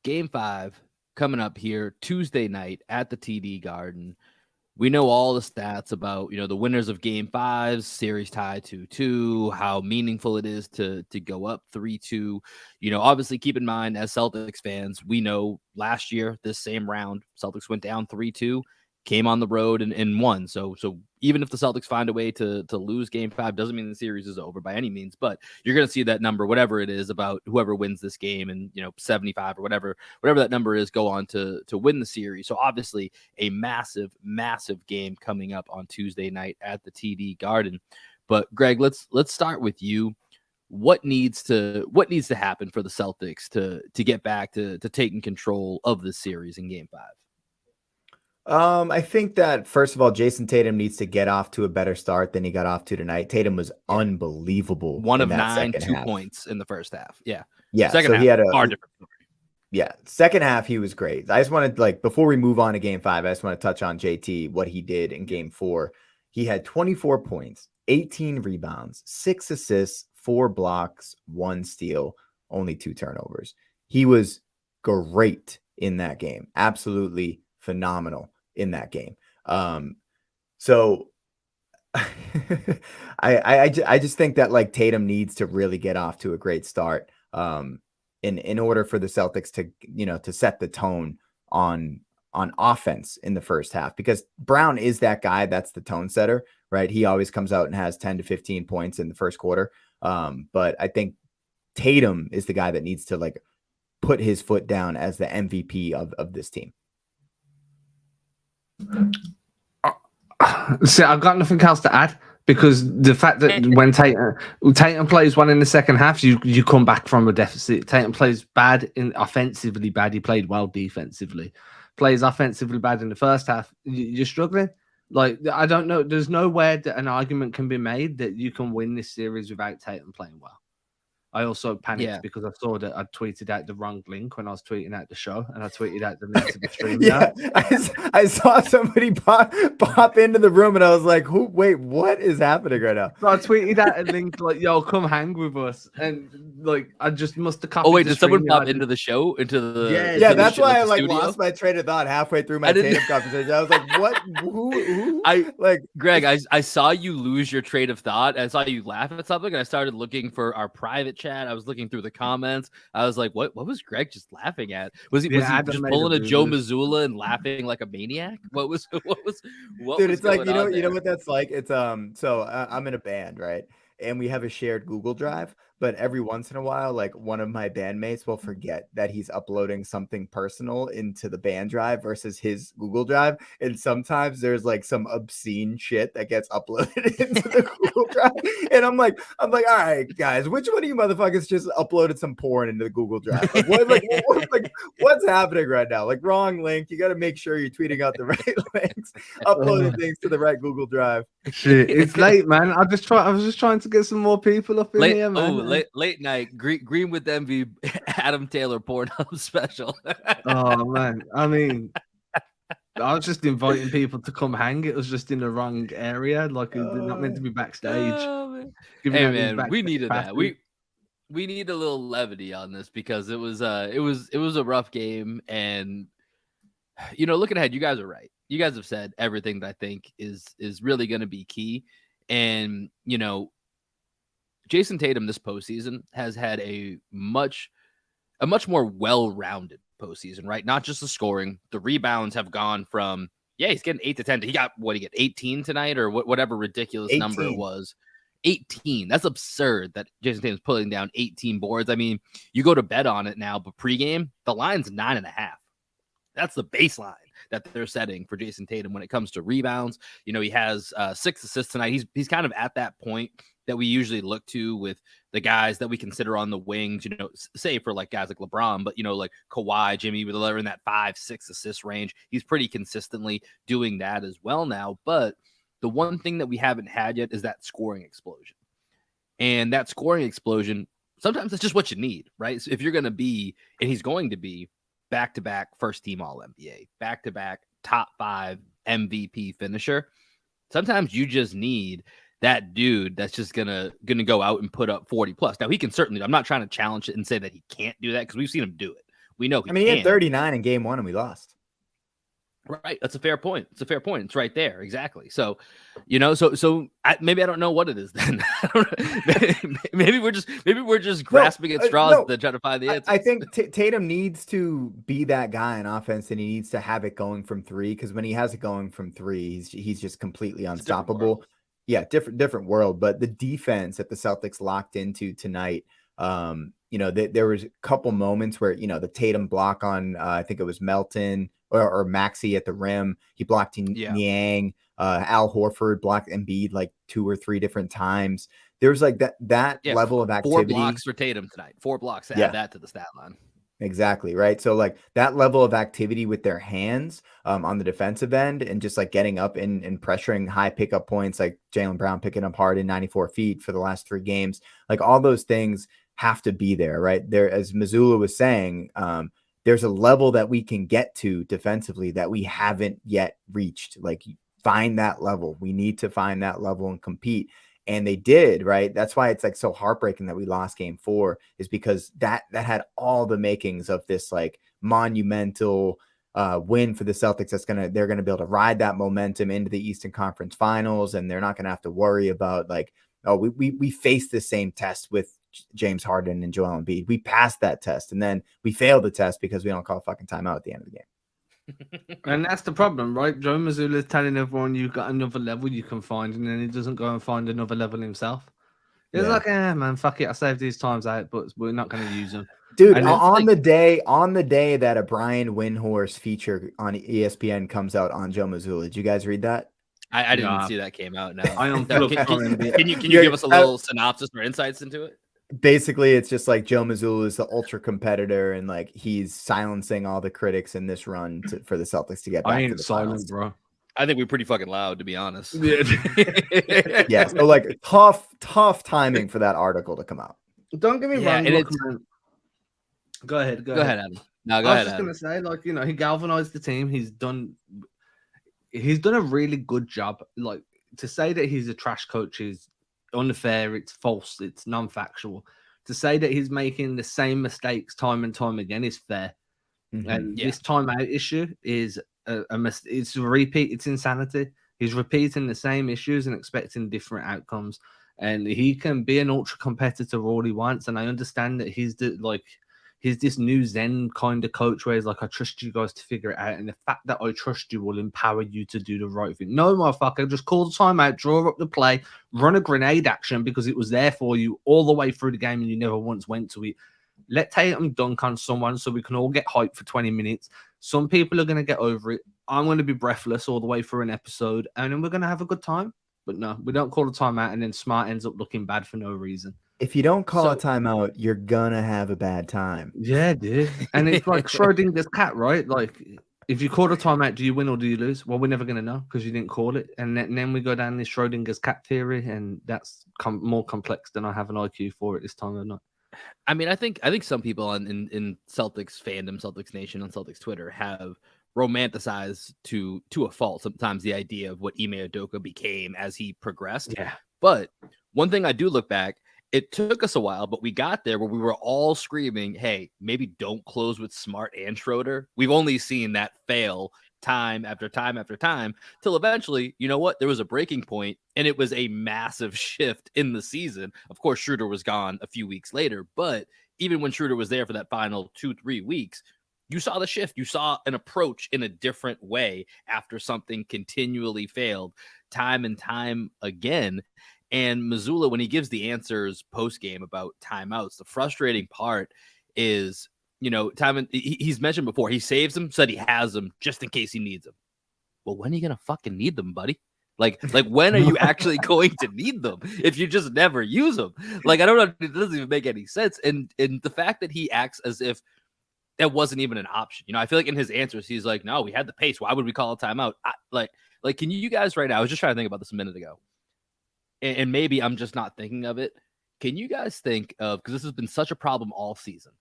Game 5 coming up here Tuesday night at the TD Garden. We know all the stats about, the winners of game 5s, series tie 2-2, how meaningful it is to go up 3-2. Obviously keep in mind, as Celtics fans, we know last year, this same round, Celtics went down 3-2, came on the road and won. So even if the Celtics find a way to lose game 5, doesn't mean the series is over by any means, but you're going to see that number, whatever it is, about whoever wins this game, and 75 or whatever that number is, go on to win the series. So obviously a massive game coming up on Tuesday night at the TD Garden. But Greg, let's start with you. What needs to happen for the Celtics to get back to taking control of the series in game 5? I think that, first of all, Jason Tatum needs to get off to a better start than he got off to tonight. Tatum was unbelievable. 1 of 9, 2 points in the first half. Yeah. Second half, he had a far different story. Yeah. Second half, he was great. I just wanted, before we move on to game 5, I just want to touch on JT, what he did in game 4. He had 24 points, 18 rebounds, 6 assists, 4 blocks, 1 steal, only 2 turnovers. He was great in that game. Absolutely phenomenal in that game. So I just think that Tatum needs to really get off to a great start in order for the Celtics to set the tone on on offense in the first half, because Brown is that guy. That's the tone setter, right? He always comes out and has 10 to 15 points in the first quarter. But I think Tatum is the guy that needs to like put his foot down as the MVP of this team. See, I've got nothing else to add, because the fact that when Tatum plays one in the second half, you come back from a deficit. Tatum plays offensively bad. He played well defensively. Plays offensively bad in the first half. You're struggling. Like, I don't know. There's nowhere that an argument can be made that you can win this series without Tatum playing well. I also panicked because I saw that I tweeted out the wrong link when I was tweeting out the show, and I tweeted out the link to the stream. Yeah, I saw somebody pop into the room, and I was like, "Who? Wait, what is happening right now?" So I tweeted out a link like, "Yo, come hang with us," and like I just must have copied. Oh wait, did someone pop into the show? Yeah, that's why I like lost my train of thought halfway through my Tatum conversation. I was like, "What? Who?" Greg, I saw you lose your train of thought. I saw you laugh at something, and I started looking for our private chat. I was looking through the comments. I was like, "What was Greg just laughing at? Was he just pulling a Joe Mazzulla and laughing like a maniac? What was?" Dude, was it's like you know what that's like. It's So I'm in a band, right? And we have a shared Google Drive, but every once in a while, like one of my bandmates will forget that he's uploading something personal into the band drive versus his Google Drive. And sometimes there's like some obscene shit that gets uploaded into the Google Drive. And I'm like, all right, guys, which one of you motherfuckers just uploaded some porn into the Google Drive? What's happening right now? Like, wrong link. You got to make sure you're tweeting out the right links, uploading things to the right Google Drive. Shit, it's late, man. I was just trying to get some more people up in here, man. Late night, Green with Envy, Adam Taylor Pornhub special. Oh man, I mean, I was just inviting people to come hang. It was just in the wrong area. Like, they're not meant to be backstage. Hey man, we needed that. We need a little levity on this, because it was a rough game, and looking ahead, you guys are right. You guys have said everything that I think is really going to be key, and Jason Tatum this postseason has had a much more well-rounded postseason, right? Not just the scoring. The rebounds have gone from, he's getting 8 to 10. He got 18 tonight, or whatever ridiculous 18. Number it was. 18. That's absurd that Jason Tatum's putting down 18 boards. I mean, you go to bet on it now, but pregame, the line's 9.5. That's the baseline that they're setting for Jason Tatum when it comes to rebounds. He has 6 assists tonight. He's kind of at that point that we usually look to with the guys that we consider on the wings, say for like guys like LeBron, but like Kawhi, Jimmy, they're in that 5-6 assist range. He's pretty consistently doing that as well now. But the one thing that we haven't had yet is that scoring explosion. And that scoring explosion, sometimes it's just what you need, right? So if you're going to be, and he's going to be, back-to-back first-team All-NBA, back-to-back top 5 MVP finisher, sometimes you just need that dude that's just gonna go out and put up 40 plus. Now he can certainly. I'm not trying to challenge it and say that he can't do that, because we've seen him do it. We know. He had 39 in game 1 and we lost. Right. That's a fair point. It's right there. Exactly. So, maybe I don't know what it is then. maybe we're just grasping at straws to try to find the answer. I think Tatum needs to be that guy in offense, and he needs to have it going from 3, because when he has it going from 3, he's just completely unstoppable. Yeah, different world. But the defense that the Celtics locked into tonight, there was a couple moments where, the Tatum block on, I think it was Melton or Maxey at the rim. He blocked Niang. Al Horford blocked Embiid like 2 or 3 different times. There's like that level of activity. 4 blocks for Tatum tonight. 4 blocks. Add that to the stat line. Exactly. Right. So like that level of activity with their hands on the defensive end, and just like getting up and pressuring high pickup points, like Jaylen Brown picking up hard in 94 feet for the last 3 games, like all those things have to be there, right? There, as Mazzulla was saying, there's a level that we can get to defensively that we haven't yet reached. Like, find that level. We need to find that level and compete. And they did, right? That's why it's like so heartbreaking that we lost game 4, is because that had all the makings of this like monumental win for the Celtics. They're gonna be able to ride that momentum into the Eastern Conference Finals, and they're not gonna have to worry about like, oh, we faced the same test with James Harden and Joel Embiid. We passed that test, and then we failed the test because we don't call a fucking timeout at the end of the game. And that's the problem, right? Joe Mazzulla is telling everyone you've got another level you can find, and then he doesn't go and find another level himself. It's like, man, fuck it. I saved these times out, but we're not going to use them. Dude, And on the day that a Brian Windhorst feature on ESPN comes out on Joe Mazzulla, did you guys read that? I didn't even see that came out. No, I am can you give us a little synopsis or insights into it? Basically, it's just like Joe Mazzulla is the ultra competitor, and like he's silencing all the critics in this run for the Celtics to get back to the finals. Bro. I think we're pretty fucking loud, to be honest. Yeah, so like tough timing for that article to come out. Don't get me wrong. Go ahead. Go ahead, Adam. No, go I ahead. was just gonna say, like, you know, he galvanized the team. He's done a really good job. Like, to say that he's a trash coach is unfair. It's false. It's non-factual. To say that he's making the same mistakes time and time again is fair. And this timeout issue is it's a repeat. It's insanity. He's repeating the same issues and expecting different outcomes. And he can be an ultra competitor all he wants. And I understand that he's this new Zen kind of coach where he's like, I trust you guys to figure it out. And the fact that I trust you will empower you to do the right thing. No, motherfucker, just call the timeout, draw up the play, run a grenade action because it was there for you all the way through the game and you never once went to it. Let Tatum dunk on someone so we can all get hyped for 20 minutes. Some people are going to get over it. I'm going to be breathless all the way through an episode and then we're going to have a good time. But no, we don't call a timeout and then Smart ends up looking bad for no reason. If you don't call a timeout, you're gonna have a bad time. Yeah, dude. And it's like Schrodinger's cat, right? Like, if you call a timeout, do you win or do you lose? Well, we're never going to know because you didn't call it. And then we go down this Schrodinger's cat theory, and that's more complex than I have an IQ for at this time of night. I mean, I think some people in Celtics fandom, Celtics Nation, on Celtics Twitter have romanticized to a fault sometimes the idea of what Ime Udoka became as he progressed. Yeah. But one thing I do look back, it took us a while, but we got there where we were all screaming, hey, maybe don't close with Smart and Schroeder. We've only seen that fail time after time after time till eventually, you know what? There was a breaking point and it was a massive shift in the season. Of course, Schroeder was gone a few weeks later, but even when Schroeder was there for that final 2-3 weeks, you saw the shift. You saw an approach in a different way after something continually failed time and time again. And Mazzulla, when he gives the answers post-game about timeouts, the frustrating part is, you know, he's mentioned before, he saves them, said he has them just in case he needs them. Well, when are you going to fucking need them, buddy? Like when are you actually going to need them if you just never use them? Like, I don't know. It doesn't even make any sense. And the fact that he acts as if that wasn't even an option. You know, I feel like in his answers, he's like, no, we had the pace. Why would we call a timeout? Like, can you guys right now, I was just trying to think about this a minute ago. And maybe I'm just not thinking of it. Can you guys think of, because this has been such a problem all season,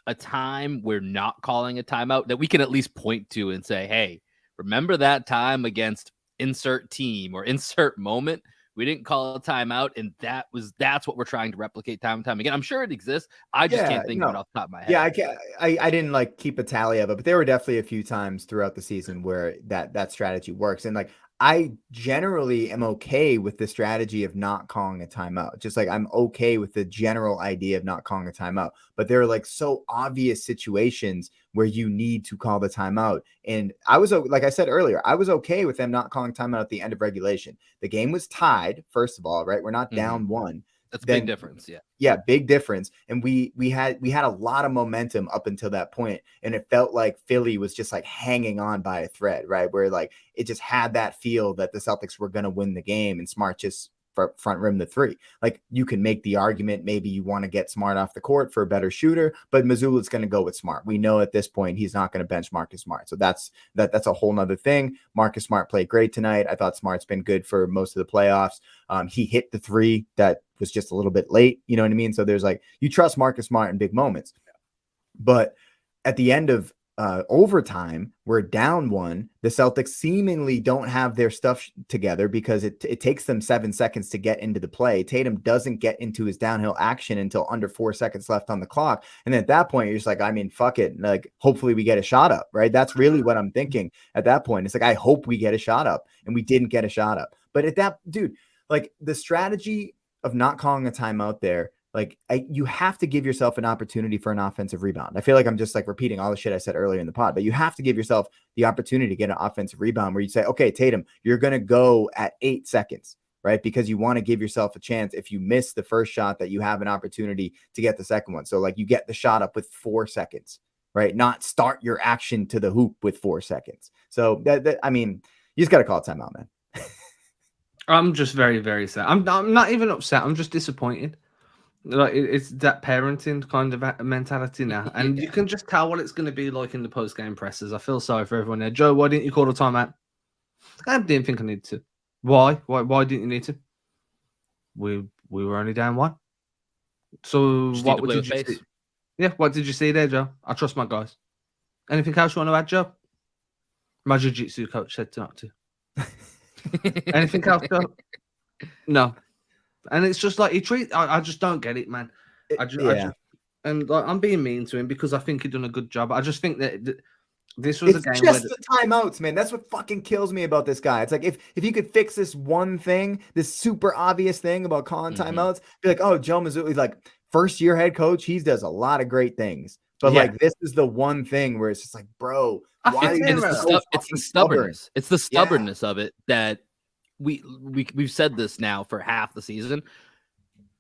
a time we're not calling a timeout that we can at least point to and say, hey, remember that time against insert team or insert moment? We didn't call a timeout, and that's what we're trying to replicate time and time again. I'm sure it exists. I just can't think of it off the top of my head. Yeah, I didn't like keep a tally of it, but there were definitely a few times throughout the season where that strategy works. And like, I generally am okay with the strategy of not calling a timeout. Just like I'm okay with the general idea of not calling a timeout. But there are like so obvious situations where you need to call the timeout. And I was, like I said earlier, I was okay with them not calling timeout at the end of regulation. The game was tied, first of all, right? We're not down one. That's a big difference. Yeah. Yeah. Big difference. And we had a lot of momentum up until that point. And it felt like Philly was just like hanging on by a thread, right? Where like, it just had that feel that the Celtics were going to win the game and Smart just front rim the three. Like, you can make the argument, maybe you want to get Smart off the court for a better shooter, but Mazzulla's going to go with Smart. We know at this point, he's not going to bench Marcus Smart. So that's a whole nother thing. Marcus Smart played great tonight. I thought Smart's been good for most of the playoffs. He hit the three that was just a little bit late. You know what I mean? So there's like, you trust Marcus Smart in big moments, but at the end of overtime, we're down one. The Celtics seemingly don't have their stuff together because it takes them 7 seconds to get into the play. Tatum doesn't get into his downhill action until under 4 seconds left on the clock. And then at that point, you're just like, I mean, fuck it. Like, hopefully we get a shot up, right? That's really what I'm thinking at that point. It's like, I hope we get a shot up, and we didn't get a shot up. But at that, dude, like, the strategy of not calling a timeout there like you have to give yourself an opportunity for an offensive rebound. I feel like I'm just like repeating all the shit I said earlier in the pod, but you have to give yourself the opportunity to get an offensive rebound where you say, okay, Tatum, you're going to go at 8 seconds, right? Because you want to give yourself a chance. If you miss the first shot, that you have an opportunity to get the second one. So like you get the shot up with 4 seconds, right? Not start your action to the hoop with 4 seconds. So I mean, you just got to call a timeout, man. I'm just very, very sad. I'm not even upset. I'm just disappointed. Like it's that parenting kind of mentality now, and you can just tell what it's going to be like in the post-game presses. I feel sorry for everyone there. Joe, why didn't you call a timeout? I didn't think I needed to. Why? Why didn't you need to? We were only down 1. So Just what did you see? Yeah, what did you see there, Joe? I trust my guys. Anything else you want to add, Joe? My jiu-jitsu coach said not to. Anything else, Joe? No. And it's just like I just don't get it, man. And like, I'm being mean to him because I think he done a good job. I just think that this was a game just the timeouts, man. That's what fucking kills me about this guy. It's like if you could fix this one thing, this super obvious thing about calling timeouts, be like, oh, Joe Mazzulla, like first year head coach, he does a lot of great things. But like this is the one thing where it's just like, bro, why it's the stubbornness. It's the stubbornness of it that we've said this now for half the season.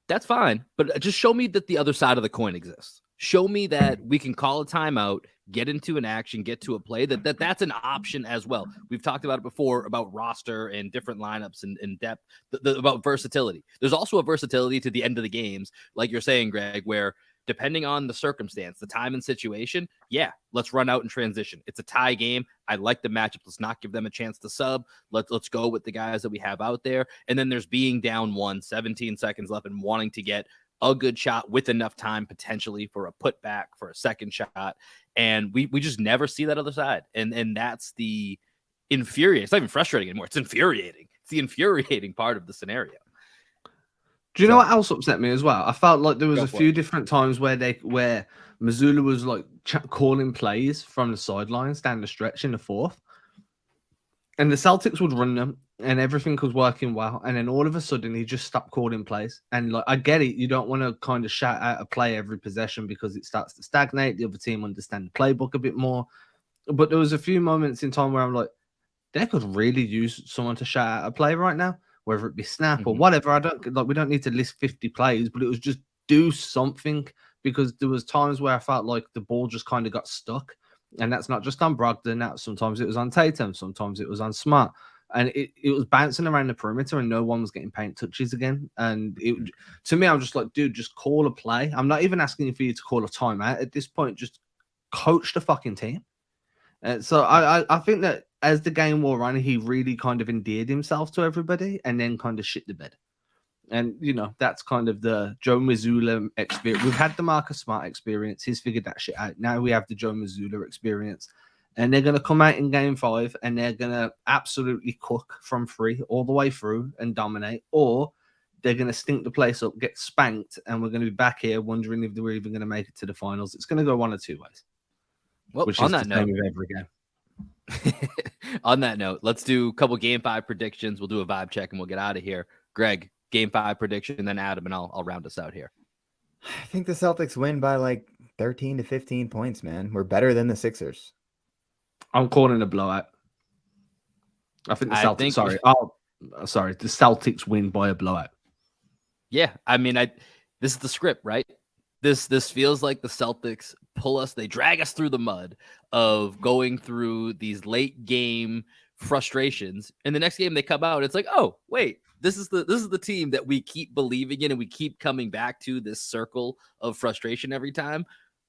That's fine, but just show me that the other side of the coin exists. Show me that we can call a timeout, get into an action, get to a play, that's an option as well. We've talked about it before about roster and different lineups and depth, about versatility. There's also a versatility to the end of the games, like you're saying, Greg, where depending on the circumstance, the time and situation, let's run out and transition. It's a tie game. I like the matchup. Let's not give them a chance to sub. Let's go with the guys that we have out there. And then there's being down 17 seconds left and wanting to get a good shot with enough time potentially for a putback, for a second shot. And we just never see that other side. And that's the infuriating. It's not even frustrating anymore. It's infuriating. It's the infuriating part of the scenario. Do you know what else upset me as well? I felt like there was a few different times where Mazzulla was like calling plays from the sidelines down the stretch in the fourth, and the Celtics would run them, and everything was working well, and then all of a sudden he just stopped calling plays. And like I get it, you don't want to kind of shout out a play every possession because it starts to stagnate. The other team understand the playbook a bit more, but there was a few moments in time where I'm like, they could really use someone to shout out a play right now. Whether it be snap or whatever, we don't need to list 50 plays, but it was just do something, because there was times where I felt like the ball just kind of got stuck, and that's not just on Brogdon. Sometimes it was on Tatum, sometimes it was on Smart, and it was bouncing around the perimeter, and no one was getting paint touches again. And to me, I'm just like, dude, just call a play. I'm not even asking for you to call a timeout at this point. Just coach the fucking team. So I think that as the game wore on, he really kind of endeared himself to everybody and then kind of shit the bed. And, that's kind of the Joe Mazzulla experience. We've had the Marcus Smart experience. He's figured that shit out. Now we have the Joe Mazzulla experience. And they're going to come out in game 5 and they're going to absolutely cook from 3 all the way through and dominate. Or they're going to stink the place up, get spanked, and we're going to be back here wondering if they were even going to make it to the finals. It's going to go one or two ways. Well, which on is that the note, same with every game. On that note, let's do a couple game 5 predictions. We'll do a vibe check and we'll get out of here. Greg, game 5 prediction, and then Adam, and I'll round us out here. I think the Celtics win by like 13 to 15 points, man. We're better than the Sixers. I'm calling a blowout. I think the Celtics. The Celtics win by a blowout. Yeah, I mean, this is the script, right? This feels like the Celtics pull us, they drag us through the mud of going through these late game frustrations. And the next game they come out, it's like, oh, wait, this is the team that we keep believing in and we keep coming back to this circle of frustration every time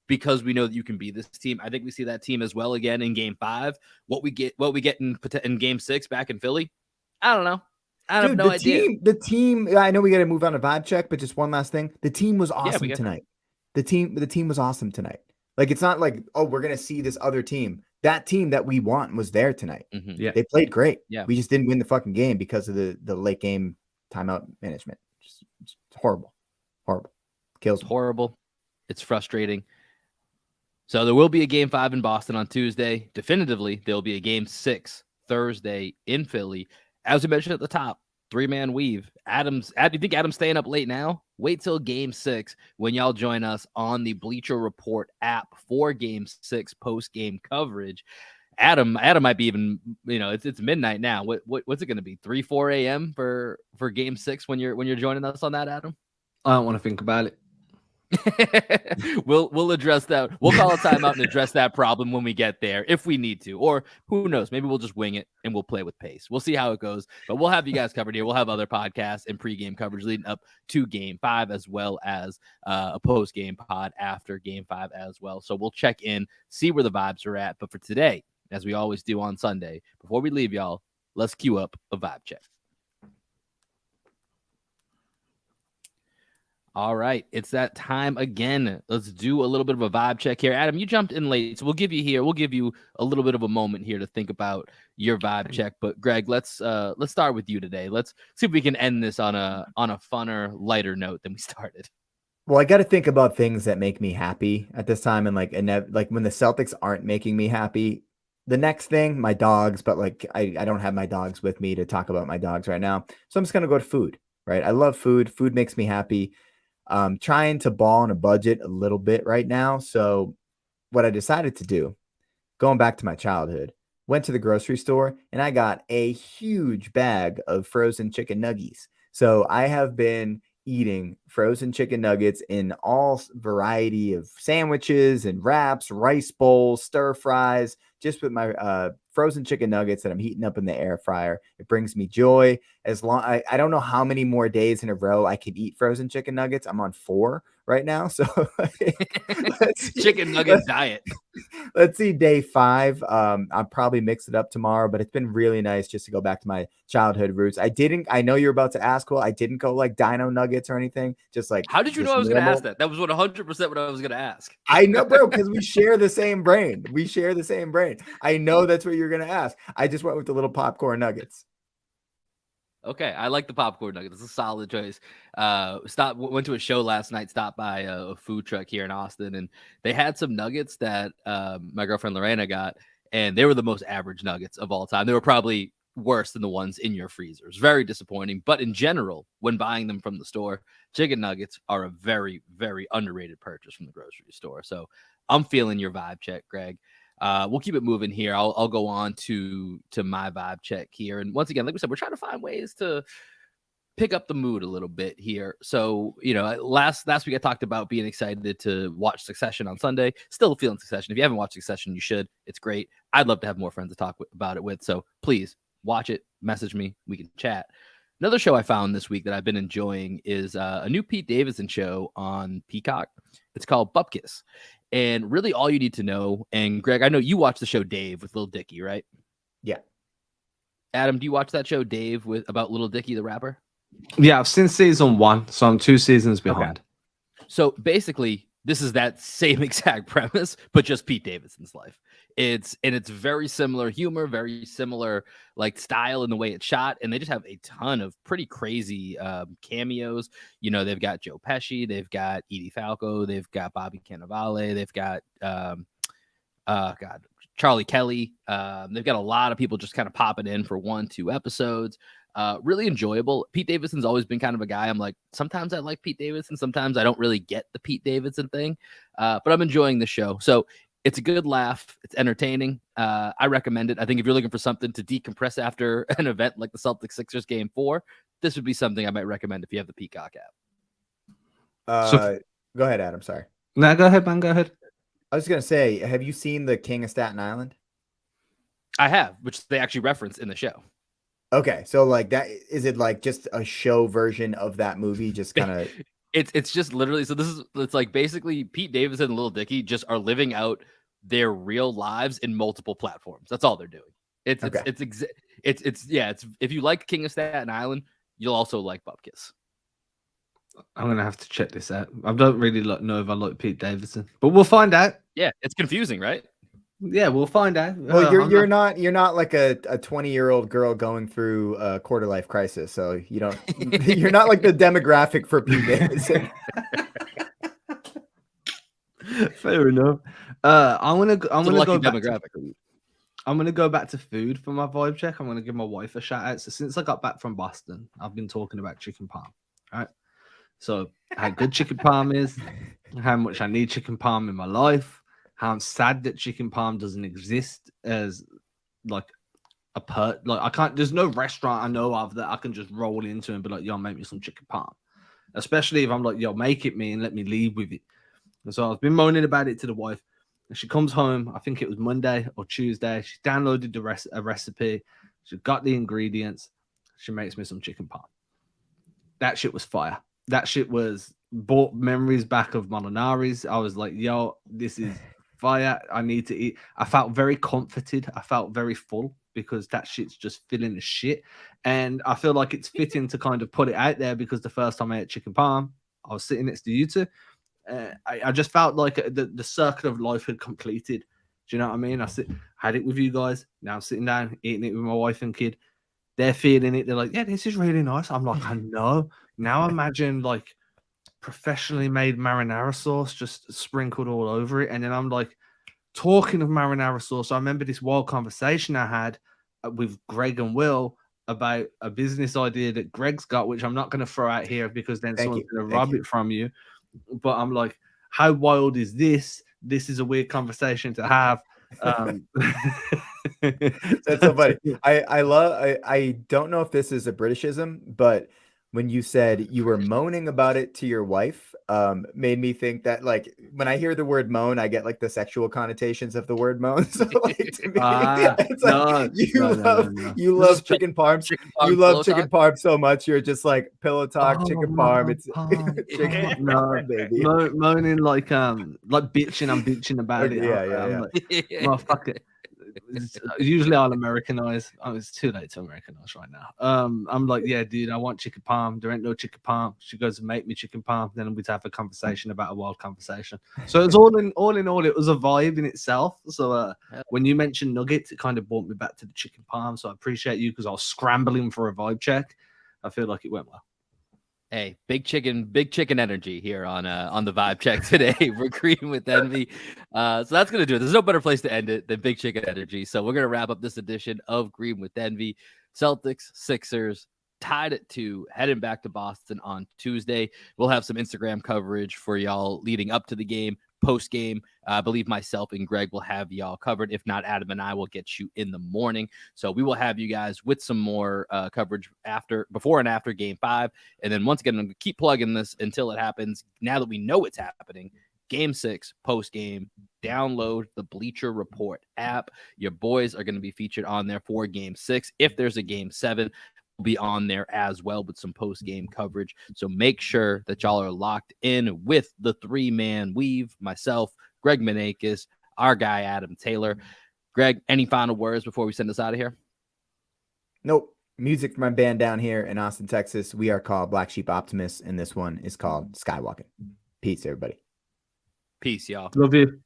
because we know that you can be this team. I think we see that team as well again in game 5. What we get in game 6 back in Philly, I don't know. I have no idea. The team, I know we got to move on to vibe check, but just one last thing. The team was awesome tonight. The team was awesome tonight. Like, it's not like, oh, we're going to see this other team. That team that we want was there tonight. Mm-hmm. Yeah. They played great. Yeah. We just didn't win the fucking game because of the late game timeout management. It's horrible. Horrible. Kills me. Horrible. It's frustrating. So there will be a game 5 in Boston on Tuesday. Definitively, there'll be a game 6 Thursday in Philly. As we mentioned at the top, 3-man weave. Do you think Adam's staying up late now wait till Game 6 when y'all join us on the Bleacher Report app for Game 6 post-game coverage. Adam might be even, it's midnight now. What's it going to be? 3-4 a.m. for Game 6 when you're joining us on that, Adam? I don't want to think about it. We'll address that. We'll call a timeout and address that problem when we get there, if we need to, or who knows, maybe we'll just wing it and we'll play with pace. We'll see how it goes, but we'll have you guys covered here. We'll have other podcasts and pregame coverage leading up to Game 5, as well as a post-game pod after Game 5 as well. So we'll check in, see where the vibes are at. But for today, as we always do on Sunday, before we leave y'all, let's cue up a vibe check. All right, it's that time again. Let's do a little bit of a vibe check here. Adam, you jumped in late, so we'll give you a little bit of a moment here to think about your vibe check. But Greg, let's start with you today. Let's see if we can end this on a funner, lighter note than we started. Well, I got to think about things that make me happy at this time, and like when the Celtics aren't making me happy. The next thing, my dogs, but like I don't have my dogs with me to talk about my dogs right now, so I'm just gonna go to food. Right, I love food. Food makes me happy. Trying to ball on a budget a little bit right now. So what I decided to do, going back to my childhood, went to the grocery store and I got a huge bag of frozen chicken nuggets. So I have been eating frozen chicken nuggets in all variety of sandwiches and wraps, rice bowls, stir fries, just with my frozen chicken nuggets that I'm heating up in the air fryer. It brings me joy. As long I don't know how many more days in a row I can eat frozen chicken nuggets. I'm on 4 right now. So chicken nugget diet. Let's see day 5. I'll probably mix it up tomorrow, but it's been really nice just to go back to my childhood roots. I know you're about to ask, well, I didn't go like dino nuggets or anything. Just like, how did you know I was going to ask that? That was 100% what I was going to ask. I know, bro, because we share the same brain. I know that's what you're going to ask. I just went with the little popcorn nuggets. Okay, I like the popcorn nugget. It's a solid choice. Went to a show last night, stopped by a food truck here in Austin, and they had some nuggets that my girlfriend Lorena got, and they were the most average nuggets of all time. They were probably worse than the ones in your freezers. Very disappointing. But in general, when buying them from the store, chicken nuggets are a very, very underrated purchase from the grocery store. So I'm feeling your vibe check, Greg. We'll keep it moving here. I'll go on to my vibe check here. And once again, like we said, we're trying to find ways to pick up the mood a little bit here. So, last week I talked about being excited to watch Succession on Sunday. Still feeling Succession. If you haven't watched Succession, you should. It's great. I'd love to have more friends to talk about it with. So please watch it. Message me. We can chat. Another show I found this week that I've been enjoying is a new Pete Davidson show on Peacock. It's called Bupkis. And really all you need to know, and Greg, I know you watch the show Dave with Lil Dicky, right? Yeah. Adam, do you watch that show Dave about Lil Dicky, the rapper? Yeah, I've seen season 1, so I'm 2 seasons behind. Okay. So basically, this is that same exact premise, but just Pete Davidson's life. It's very similar humor, very similar like style in the way it's shot, and they just have a ton of pretty crazy cameos. They've got Joe Pesci, they've got Edie Falco, they've got Bobby Cannavale, they've got Charlie Kelly. They've got a lot of people just kind of popping in for 1-2 episodes. Really enjoyable. Pete Davidson's always been kind of a guy. I'm like, sometimes I like Pete Davidson, sometimes I don't really get the Pete Davidson thing, but I'm enjoying the show. So it's a good laugh. It's entertaining. I recommend it. I think if you're looking for something to decompress after an event like the Celtics Sixers Game 4, this would be something I might recommend if you have the Peacock app. Go ahead, Adam. Sorry. No, go ahead, man. Go ahead. I was going to say, have you seen The King of Staten Island? I have, which they actually reference in the show. Okay, so like that, is it like just a show version of that movie? Just kind of. It's just literally, so it's like basically Pete Davidson and Lil Dicky just are living out their real lives in multiple platforms. That's all they're doing. It's if you like King of Staten Island, you'll also like Bupkis. I'm gonna have to check this out. I don't really know if I like Pete Davidson, but we'll find out. Yeah, it's confusing, right? Yeah, we'll find out. Well, you're not like a 20-year-old girl going through a quarter life crisis, so you're not like the demographic for Pete Davidson. Fair enough. I'm gonna go demographic. I'm gonna go back to food for my vibe check. I'm gonna give my wife a shout out. So since I got back from Boston, I've been talking about chicken parm. Right. So how good chicken parm is, how much I need chicken parm in my life, how I'm sad that chicken parm doesn't exist as like like I can't. There's no restaurant I know of that I can just roll into and be like, "Yo, make me some chicken parm." Especially if I'm like, "Yo, make it me and let me leave with it." And so I've been moaning about it to the wife. And she comes home, I think it was Monday or Tuesday. She downloaded a recipe. She got the ingredients. She makes me some chicken parm. That shit was fire. That shit brought memories back of Molinari's. I was like, yo, this is fire. I need to eat. I felt very comforted. I felt very full because that shit's just filling the shit. And I feel like it's fitting to kind of put it out there because the first time I ate chicken parm, I was sitting next to you two. I just felt like the circle of life had completed. Do you know what I mean? Had it with you guys. Now I'm sitting down, eating it with my wife and kid. They're feeling it. They're like, yeah, this is really nice. I'm like, I know. Now imagine like professionally made marinara sauce just sprinkled all over it. And then I'm like, talking of marinara sauce, I remember this wild conversation I had with Greg and Will about a business idea that Greg's got, which I'm not going to throw out here because then someone's going to rob it from you. But I'm like, how wild is this? This is a weird conversation to have. That's so funny. I don't know if this is a Britishism, but when you said you were moaning about it to your wife, made me think that like when I hear the word moan, I get like the sexual connotations of the word moan. So like to me, it's like you love chicken parm. You love chicken parm so much. You're just like pillow talk, chicken parm. It's chicken parm, baby. Moaning like bitching. I'm bitching about it. Yeah. Like, well, fuck it. Usually I'll Americanize. Oh, it's too late to Americanize right now. I'm like, yeah, dude, I want chicken parm. There ain't no chicken parm. She goes and make me chicken parm. Then we'd have a conversation about a wild conversation. So it's all in all, it was a vibe in itself. So when you mentioned nuggets, it kind of brought me back to the chicken parm. So I appreciate you because I was scrambling for a vibe check. I feel like it went well. Hey, big chicken energy here on the vibe check today. We're Green with Envy. So that's gonna do it. There's no better place to end it than big chicken energy. So we're gonna wrap up this edition of Green with Envy. Celtics, Sixers tied at 2, heading back to Boston on Tuesday. We'll have some Instagram coverage for y'all leading up to the game. Post game, I believe myself and Greg will have y'all covered. If not, Adam and I will get you in the morning. So we will have you guys with some more coverage before and after game 5. And then once again, I'm going to keep plugging this until it happens. Now that we know it's happening, game 6 post game, download the Bleacher Report app. Your boys are going to be featured on there for game 6. If there's a game 7, be on there as well with some post-game coverage. So make sure that y'all are locked in with the 3-man weave, myself, Greg Maneikis, our guy Adam Taylor. Greg, any final words before we send us out of here? Nope. Music from my band down here in Austin, Texas. We are called Black Sheep Optimists, and this one is called Skywalking. Peace, everybody. Peace, y'all. Love you.